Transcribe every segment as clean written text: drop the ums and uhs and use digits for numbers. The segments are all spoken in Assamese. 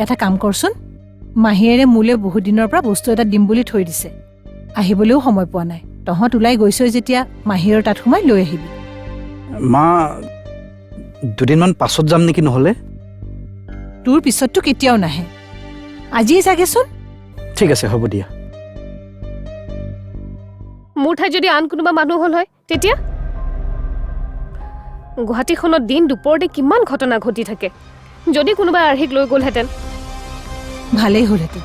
এটা কাম কৰচোন, মাহীয়েৰে মোলৈ বহুত দিনৰ পৰা বস্তু এটা দিম বুলি থৈ দিছে। আহিবলৈও সময় পোৱা নাই। তহঁত ওলাই গৈছই যেতিয়া মাহীয়েৰ তাত সোমাই লৈ আহিবি। মা, দুদিনমান পাছত যাম নেকি নহ'লে? তোৰ পিছততো কেতিয়াও নাহে, আজিয়ে যাগেচোন। ঠিক আছে, হ'ব দিয়া। মোৰ ঠাইত যদি আন কোনোবা মানুহ হ'ল হয় তেতিয়া? গুৱাহাটীখনত দিন দুপৰতে কিমান ঘটনা ঘটি থাকে। যদি কোনোবাই আৰ্হিক লৈ গ'লহেঁতেন। ভালেই হ'লহেঁতেন,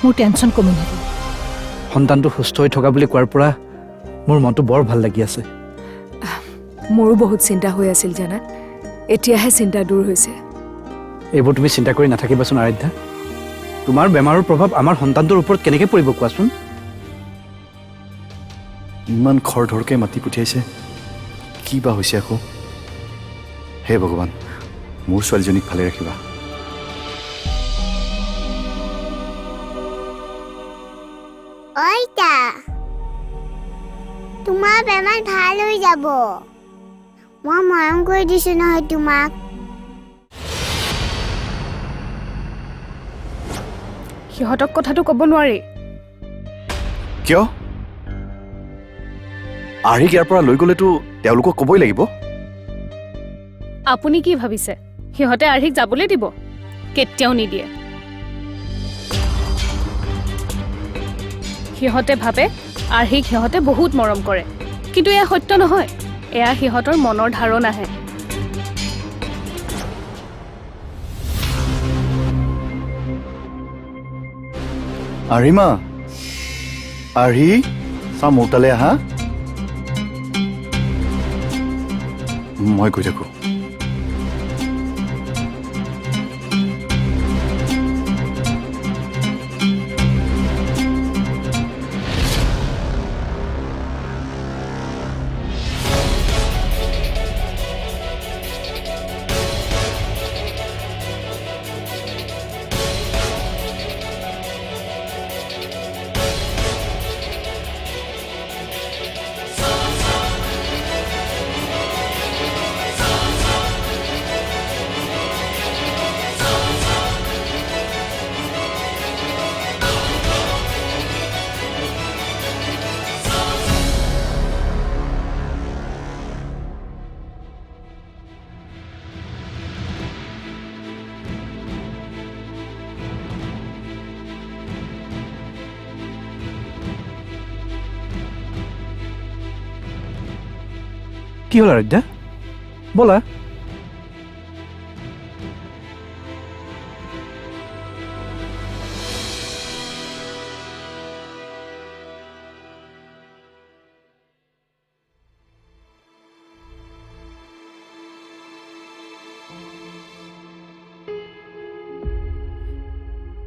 মোৰ টেনশ্যন কমিলহেঁতেন। সন্তানটো সুস্থ হৈ থকা বুলি কোৱাৰ পৰা মোৰ মনটো বৰ ভাল লাগি আছে। মোৰো বহুত চিন্তা হৈ আছিল জানা, এতিয়াহে চিন্তা দূৰ হৈছে। এইবোৰ তুমি চিন্তা কৰি নাথাকিবাচোন আৰাধ্যা। তোমাৰ বেমাৰৰ প্ৰভাৱ আমাৰ সন্তানটোৰ ওপৰত কেনেকৈ পৰিব কোৱাচোন? ইমান খৰধৰকৈ মাতি পঠিয়াইছে, কি বা হৈছে আকৌ? হে ভগৱান, মোৰ ছোৱালীজনীক ভালে ৰাখিবা। ঐতা, তোমাৰ বেমাৰ ভাল হৈ যাব। মই মৰম কৰি দিছো নহয় তোমাক। সিহঁতক কথাটো ক'ব নোৱাৰি। কিয়? আৰ্হিক ইয়াৰ পৰা লৈ গ'লেতো তেওঁলোকক ক'বই লাগিব। আপুনি কি ভাবিছে সিহঁতে আৰ্হিক যাবলৈ দিব? কেতিয়াও নিদিয়ে। সিহঁতে ভাবে আৰ্হিক সিহঁতে বহুত মৰম কৰে, কিন্তু এয়া সত্য নহয়। এয়া সিহঁতৰ মনৰ ধাৰণাহে। আৰ্হিমা, আৰ্হি, চা মোৰ তালৈ আহা। মই গৈ থাকোঁ। কি হ'ল আৰাধ্যা? ব'লা।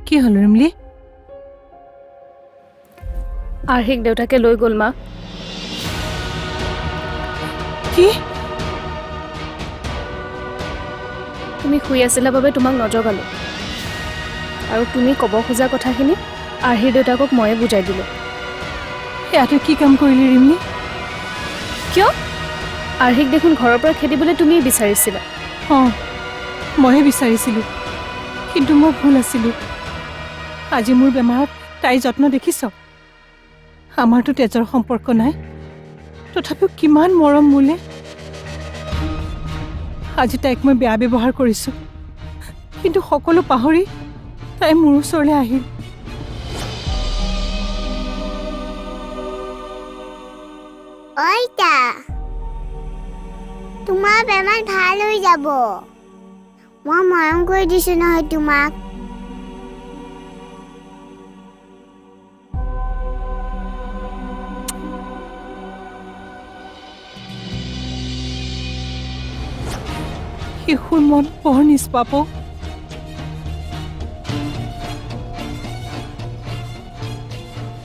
কি হ'ল ৰিমলি? আৰ্হিক দেউতাকে লৈ গ'ল মা। কি? তুমি শুই আছিলা বাবে তোমাক নজগালো, আৰু তুমি ক'ব খোজা কথাখিনি আৰ্হিৰ দেউতাকক ময়ে বুজাই দিলোঁ। এয়া তই কি কাম কৰিলি ৰিমলি? কিয়? আৰ্হিক দেখোন ঘৰৰ পৰা খেদিবলৈ তুমিয়ে বিচাৰিছিলা। অঁ, ময়ে বিচাৰিছিলোঁ, কিন্তু মই ভুল আছিলোঁ। আজি মোৰ বেমাৰত তাইৰ যত্ন দেখিছ? আমাৰতো তেজৰ সম্পৰ্ক নাই, তথাপিও কিমান মৰম মোলে। আজি তাইক মই বেয়া ব্যৱহাৰ কৰিছোঁ, কিন্তু সকলো পাহৰি তাই মোৰ ওচৰলৈ আহিল। ঐতা, তোমাৰ বেমাৰ ভাল হৈ যাব। মই মৰম কৰি দিছো নহয় তোমাক। শিশুৰ মন বৰ নিষ্পাপ।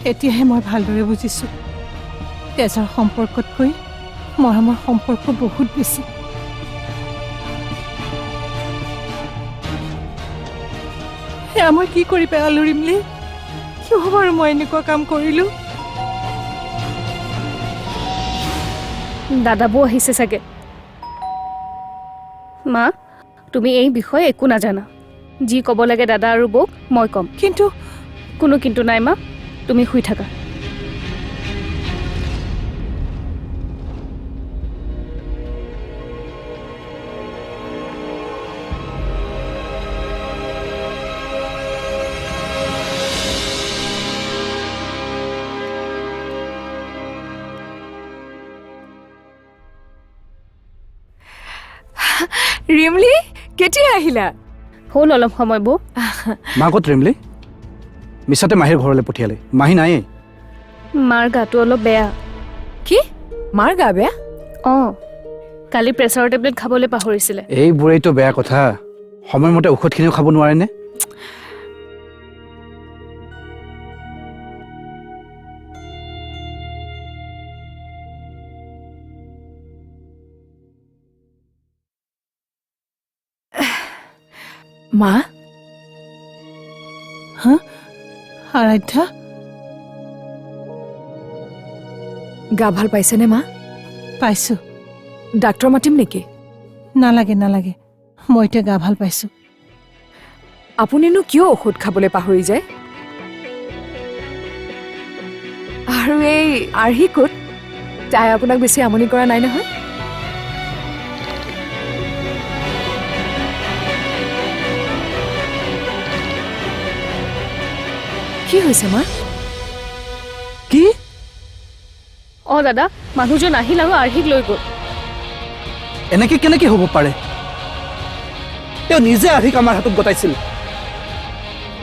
এতিয়াহে মই ভালদৰে বুজিছোঁ, তেজৰ সম্পৰ্কতকৈ মৰমৰ সম্পৰ্ক বহুত বেছি। সেয়া মই কি কৰি পেলালোঁ ৰিমলি? কিয় বাৰু মই এনেকুৱা কাম কৰিলোঁ? দাদাবৌ আহিছে চাগে। মা, তুমি এই বিষয়ে একো নাজানা। যি ক'ব লাগে দাদা আৰু বৌক মই ক'ম। কিন্তু কোনো কিন্তু নাই মা, তুমি শুই থাকা। ৰিমলি কেতিয়া আহিলা? হ'ল অলপ সময় বৌ। মা ক'ত ৰিমলি? মিছাতে মাহীৰ ঘৰলৈ পঠিয়ালে, মাহী নায়েই। মাৰ গাটো অলপ বেয়া। কি মাৰ গা বেয়া? অঁ, কালি প্ৰেছাৰৰ টেবলেট খাবলৈ পাহৰিছিলে। এইবোৰেইতো বেয়া কথা, সময়মতে ঔষধখিনিও খাব নোৱাৰেনে? মা আৰাধ্যা, গা ভাল পাইছেনে মা? পাইছো। ডাক্তৰ মাতিম নেকি? নালাগে নালাগে, মই এতিয়া গা ভাল পাইছো। আপুনিনো কিয় ঔষধ খাবলৈ পাহৰি যায়? আৰু এই আৰ্হি ক'ত? তাই আপোনাক বেছি আমনি কৰা নাই নহয়? কি হৈছে মা? কি? অঁ দাদা, মানুহজন আহিল আৰু আৰ্হিক লৈ গ'ল। এনেকে কেনেকে হ'ব পাৰে? তেওঁ নিজে আৰ্হিক আমাৰ হাতত গতাইছিল।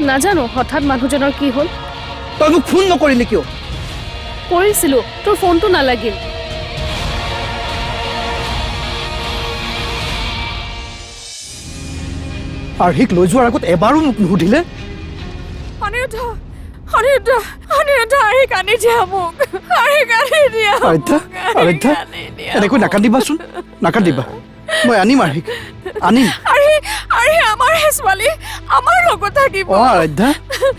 নাজানো হঠাৎ মানুহজনৰ কি হ'ল। তই মোক ফোন নকৰিলি কিয়? কৰিছিলোঁ, তোৰ ফোনটো নালাগিল। আৰ্হিক লৈ যোৱাৰ আগত এবাৰো মোক নুসুধিলে। আৰাধ্যা, এনেকৈ নাকান্দিবাচোন, নাকান্দিবা। মই আনিম আৰ্হিক, আনিম। অঁ আৰাধ্যা,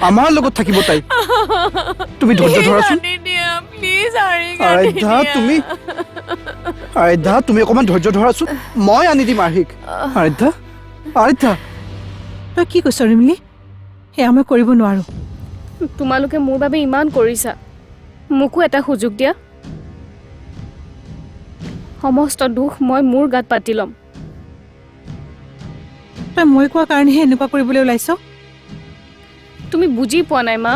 আমাৰ লগত থাকিব তাই। তুমি ধৈৰ্য ধৰাচোন। আৰাধ্যা, তুমি অকণমান ধৈৰ্য ধৰাচোন, মই আনি দিম আৰ্হিক। আৰাধ্যা, আৰাধ্যা। তই কি কৈছ ৰিমলি? সেয়া মই কৰিব নোৱাৰো। তোমালোকে মোৰ বাবে ইমান কৰিছা, মোকো এটা সুযোগ দিয়া। সমস্ত দুখ মই মোৰ গাত পাতি ল'ম। তই মই কোৱা কাৰণেহে এনেকুৱা কৰিবলৈ ওলাইছ? তুমি বুজি পোৱা নাই মা।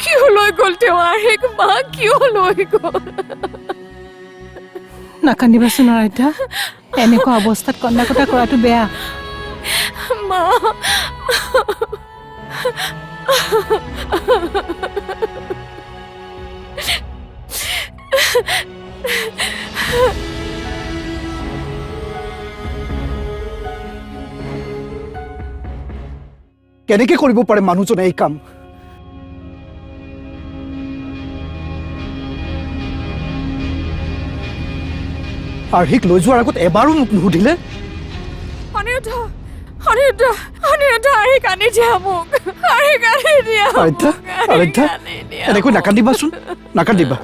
কিয় লৈ গ'ল তেওঁ আৰ্হিক? মা কিয় লৈ গ'ল? নাকান্দিবাচোন আৰাধ্যা, এনেকুৱা অৱস্থাত কন্দা কটা কৰাটো বেয়া। মা কেনেকে কৰিব পাৰে মানুহজনে এই কাম? আৰ্হিক লৈ যোৱাৰ আগত এবাৰো মোক নুসুধিলে। আৰাধ্যা, এনেকৈ নাকান্দিবাচোন, নাকান্দিবা।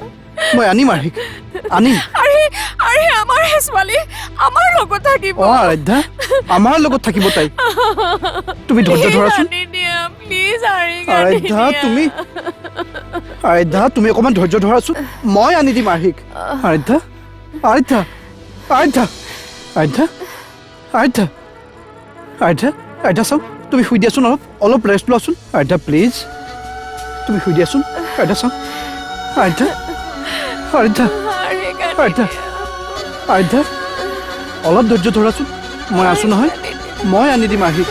মই আনিম আৰ্হিক, আনিম। অঁ আৰাধ্যা, আমাৰ লগত থাকিব তাই। তুমি ধৈৰ্য ধৰাচোন। আৰাধ্যা, তুমি অকণমান ধৈৰ্য ধৰাচোন, মই আনি দিম আৰ্হিক। আৰাধ্যা, আৰাধ্যা, আৰাধ্যা, আৰাধ্যা, আৰাধ্যা, আৰাধ্যা, আৰাধ্যা চাওক, তুমি শুই দিয়াচোন, অলপ ৰেষ্ট লোৱাচোন। আৰাধ্যা প্লিজ, তুমি শুই দিয়াচোন। আৰাধ্যা চাওক, আৰাধ্যা, আৰাধ্যা, আৰাধ্যা, আৰাধ্যা, অলপ ধৈৰ্য ধৰাচোন, মই আছো নহয়, মই আনি দিম আৰ্হিক।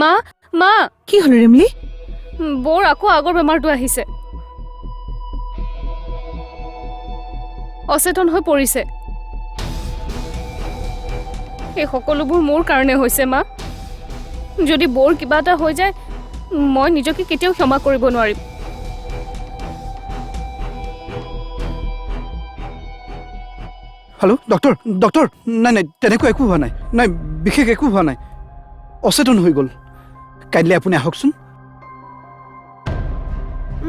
মা, মা, কি হ'ল ৰিমলি? বৌৰ আকৌ আগৰ বেমাৰটো আহিছে। অচেতন হৈ পৰিছে। এই সকলোবোৰ মোৰ কাৰণে হৈছে মা। যদি বৌৰ কিবা এটা হৈ যায়, মই নিজকে কেতিয়াও ক্ষমা কৰিব নোৱাৰিম। হেল্ল' ডক্টৰ ডক্টৰ নাই নাই তেনেকুৱা একো হোৱা নাই নাই বিশেষ একো হোৱা নাই অচেতন হৈ গ'ল কাইলৈ আপুনি আহকচোন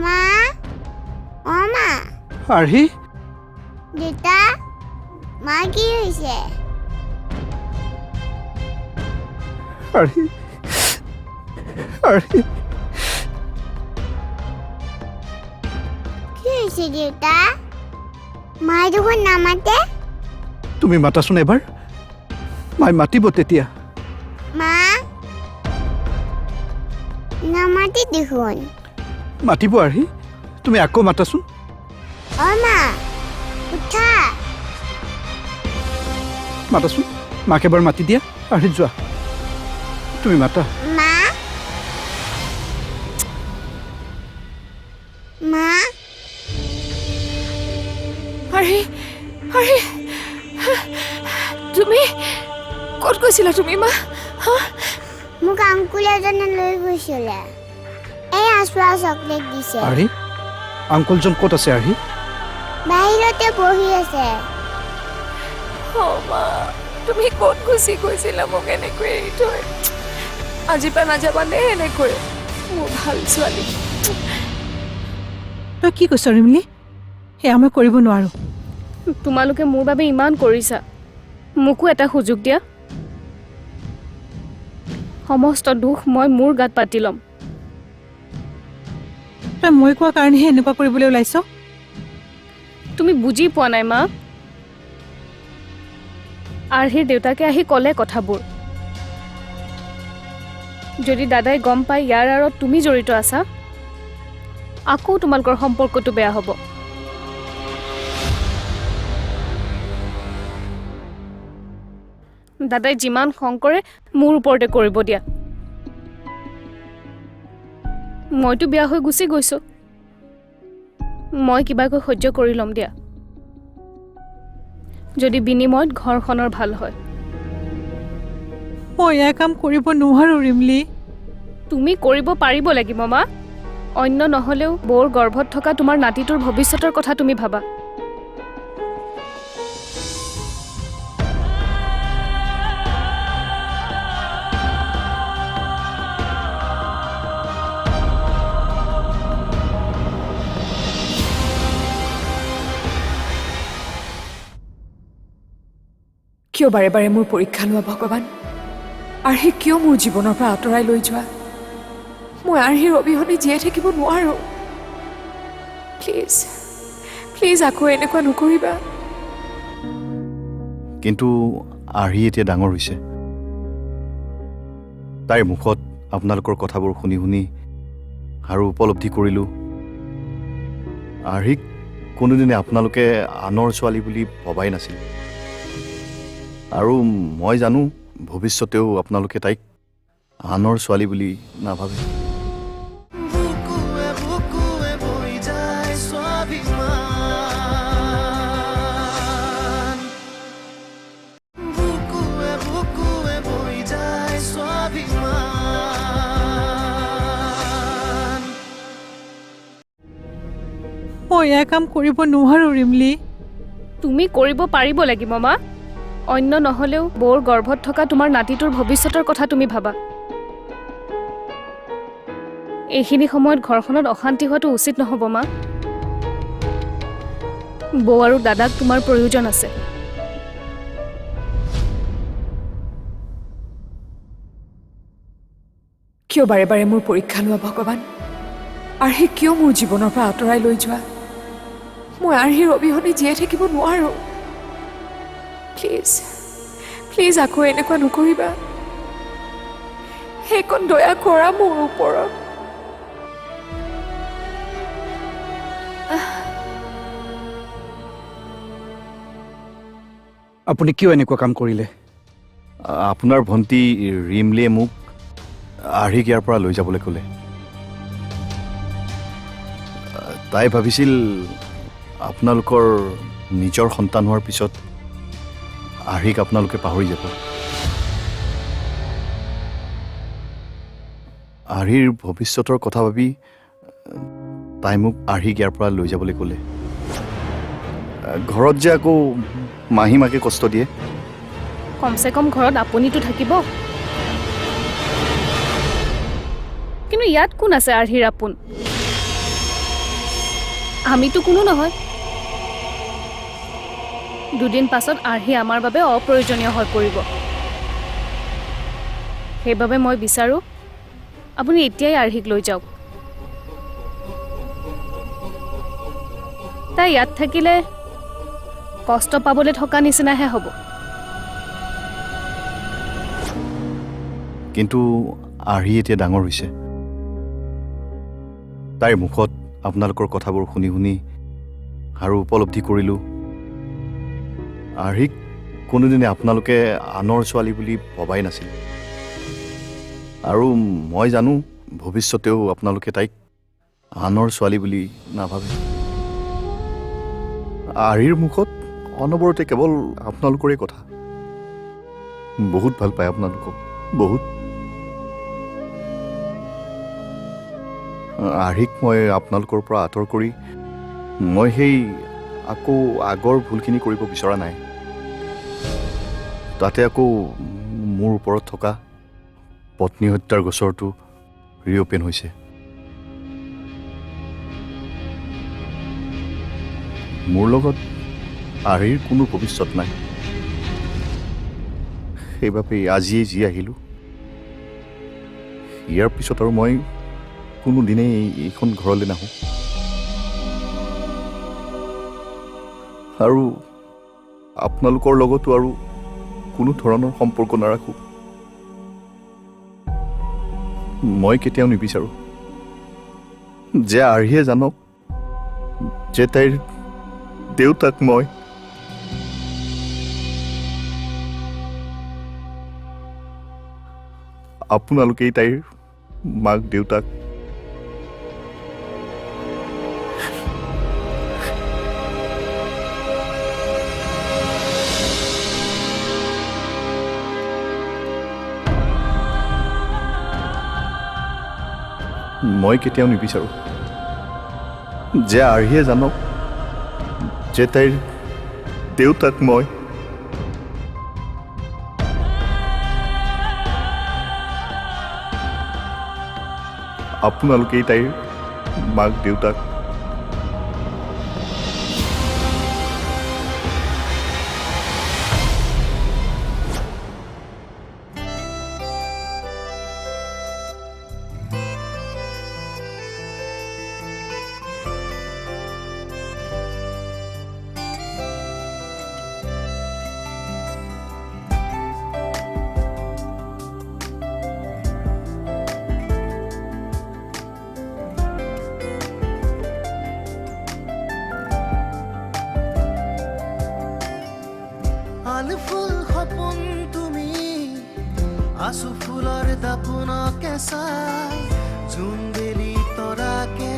মা অ' মা আৰ্হি দেউতা মা কি হৈছে আৰ্হি আৰ্হি কি হৈছে দেউতা মায়ে দেখোন নামাতে তুমি মাতাচোন এবাৰ মাই মাতিব তেতিয়া মা নামাতে দেখোন মাতিব আৰ্হি তুমি আকৌ মাতাচোন অ' মা উঠা মাতাচোন মাক এবাৰ মাতি দিয়া আৰ্হি যোৱা তুমি মাতা মা মা আৰ্হি আৰ্হি তুমি ক'ত গৈছিলা তুমি মা হা মোক আংকুল এজনে লৈ গৈছিলে এই আচৰা চকলেট দিছে আৰ্হি আংকুলজন ক'ত আছে আৰ্হি বাহিৰতে বহি আছে অ' মা তুমি ক'ত গুচি গৈছিলা মোক এনেকৈ এৰি থৈ আজিৰ পৰা নাযাবানে এনেকৈ মোৰ ভাল ছোৱালী তই কি কৈছ ৰিমলি সেয়া মই কৰিব নোৱাৰোঁ তোমালোকে মোৰ বাবে ইমান কৰিছা মোকো এটা সুযোগ দিয়া সমস্ত দুখ মই মোৰ গাত পাতি ল'ম তই মই কোৱা কাৰণেহে এনেকুৱা কৰিবলৈ ওলাইছ তুমি বুজি পোৱা নাই মা আৰ্হিৰ দেউতাকে আহি ক'লে কথাবোৰ যদি দাদাই গম পাই ইয়াৰ আঁৰত তুমি জড়িত আছা আকৌ তোমালোকৰ সম্পৰ্কটো বেয়া হ'ব দাদাই যিমান খং কৰে মোৰ ওপৰতে কৰিব দিয়া মইতো বিয়া হৈ গুচি গৈছো মই কিবাকৈ সহ্য কৰি ল'ম দিয়া যদি বিনিময়ত ঘৰখনৰ ভাল হয় মই এয়া কাম কৰিব নোৱাৰোঁ ৰিমলি তুমি কৰিব পাৰিব লাগিব মা অন্য নহ'লেও বৌৰ গৰ্ভত থকা তোমাৰ নাতিটোৰ ভৱিষ্যতৰ কথা তুমি ভাবা কিয় বাৰে বাৰে মোৰ পৰীক্ষা লোৱা ভগৱান আৰ্হি কিয় মোৰ জীৱনৰ পৰা আঁতৰাই লৈ যোৱা মই আৰ্হিৰ অবিহনে জীয়াই থাকিব নোৱাৰোঁ প্লিজ প্লিজ আকৌ এনেকুৱা নকৰিবা কিন্তু আৰ্হি এতিয়া ডাঙৰ হৈছে তাইৰ মুখত আপোনালোকৰ কথাবোৰ শুনি শুনি আৰু উপলব্ধি কৰিলোঁ আৰ্হিক কোনোদিনে আপোনালোকে আনৰ ছোৱালী বুলি ভবাই নাছিল আৰু মই জানো ভৱিষ্যতেও আপোনালোকে তাইক আনৰ ছোৱালী বুলি নাভাবে মই এয়া কাম কৰিব নোৱাৰোঁ ৰিমলি তুমি কৰিব পাৰিব লাগিব মা অন্য নহ'লেও বৌৰ গৰ্ভত থকা তোমাৰ নাতিটোৰ ভৱিষ্যতৰ কথা তুমি ভাবা এইখিনি সময়ত ঘৰখনত অশান্তি হোৱাটো উচিত নহ'ব মা বৌ আৰু দাদাক তোমাৰ প্ৰয়োজন আছে কিয় বাৰে বাৰে মোৰ পৰীক্ষা লোৱা ভগৱান আৰ্হি কিয় মোৰ জীৱনৰ পৰা আঁতৰাই লৈ যোৱা মই আৰ্হিৰ অবিহনে জীয়াই থাকিব নোৱাৰোঁ প্লিজ প্লিজ আকৌ এনেকুৱা নকৰিবা সেইকণ দয়া কৰা মোৰ ওপৰত আপুনি কিয় এনেকুৱা কাম কৰিলে আপোনাৰ ভণ্টি ৰিমলিয়ে মোক আৰ্হিক ইয়াৰ পৰা লৈ যাবলৈ ক'লে তাই ভাবিছিল আপোনালোকৰ নিজৰ সন্তান হোৱাৰ পিছত আৰ্হিক আপোনালোকে পাহৰি যাব আৰ্হিৰ ভৱিষ্যতৰ কথা ভাবি তাই মোক আৰ্হিক ইয়াৰ পৰা লৈ যাবলৈ ক'লে। ঘৰত যে আকৌ মাহীমাকে কষ্ট দিয়ে। কমচে কম ঘৰত আপুনিতো থাকিব। কিন্তু ইয়াত কোন আছে আৰ্হিৰ আপোন? আমিতো কোনো নহয়। দুদিন পাছত আৰ্হি আমাৰ বাবে অপ্ৰয়োজনীয় হৈ পৰিব। সেইবাবে মই বিচাৰোঁ আপুনি এতিয়াই আৰ্হিক লৈ যাওক। তাই ইয়াত থাকিলে কষ্ট পাবলৈ থকা নিচিনাহে হ'ব। কিন্তু আৰ্হি এতিয়া ডাঙৰ হৈছে। তাইৰ মুখত আপোনালোকৰ কথাবোৰ শুনি শুনি আৰু উপলব্ধি কৰিলোঁ আৰ্হিক কোনোদিনে আপোনালোকে আনৰ ছোৱালী বুলি ভবাই নাছিল। আৰু মই জানো ভৱিষ্যতেও আপোনালোকে তাইক আনৰ ছোৱালী বুলি নাভাবে। আৰ্হিৰ মুখত অনবৰতে কেৱল আপোনালোকৰে কথা। বহুত ভাল পায় আপোনালোকক, বহুত। আৰ্হিক মই আপোনালোকৰ পৰা আঁতৰ কৰি মই সেই আকৌ আগৰ ভুলখিনি কৰিব বিচৰা নাই। তাতে আকৌ মোৰ ওপৰত থকা পত্নী হত্যাৰ গোচৰটো ৰিঅ'পেন হৈছে। মোৰ লগত আৰ্হিৰ কোনো ভৱিষ্যত নাই। সেইবাবে আজিয়েই যি আহিলোঁ। ইয়াৰ পিছত আৰু মই কোনোদিনেই এইখন ঘৰলৈ নাহোঁ। আৰু আপোনালোকৰ লগতো আৰু কোনো ধৰণৰ সম্পৰ্ক নাৰাখোঁ। মই কেতিয়াও নিবিচাৰোঁ যে আৰ্হিয়ে জানক যে তাইৰ দেউতাক মই। আপোনালোকেই তাইৰ মাক দেউতাক। মই কেতিয়াও নিবিচাৰোঁ যে আৰ্হিয়ে জানক যে তাইৰ দেউতাক মই। আপোনালোকেই তাইৰ মাক দেউতাক। ফুল সপোন তুমি আছো ফুলৰ দাপোনকে চাই জোনবেলি তৰাকে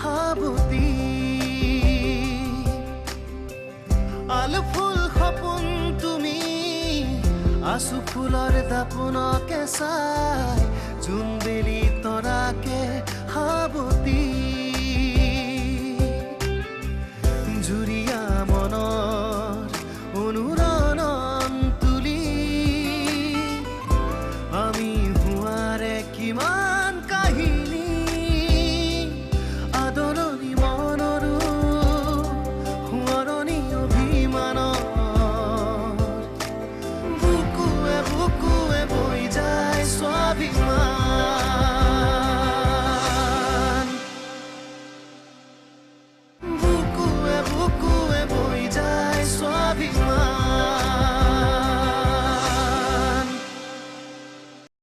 হাবতি আলু ফুল সপোন তুমি আছো ফুলৰ দাপোনকে চাই জোনবেলি তৰাকে হাবতি জুৰিয়া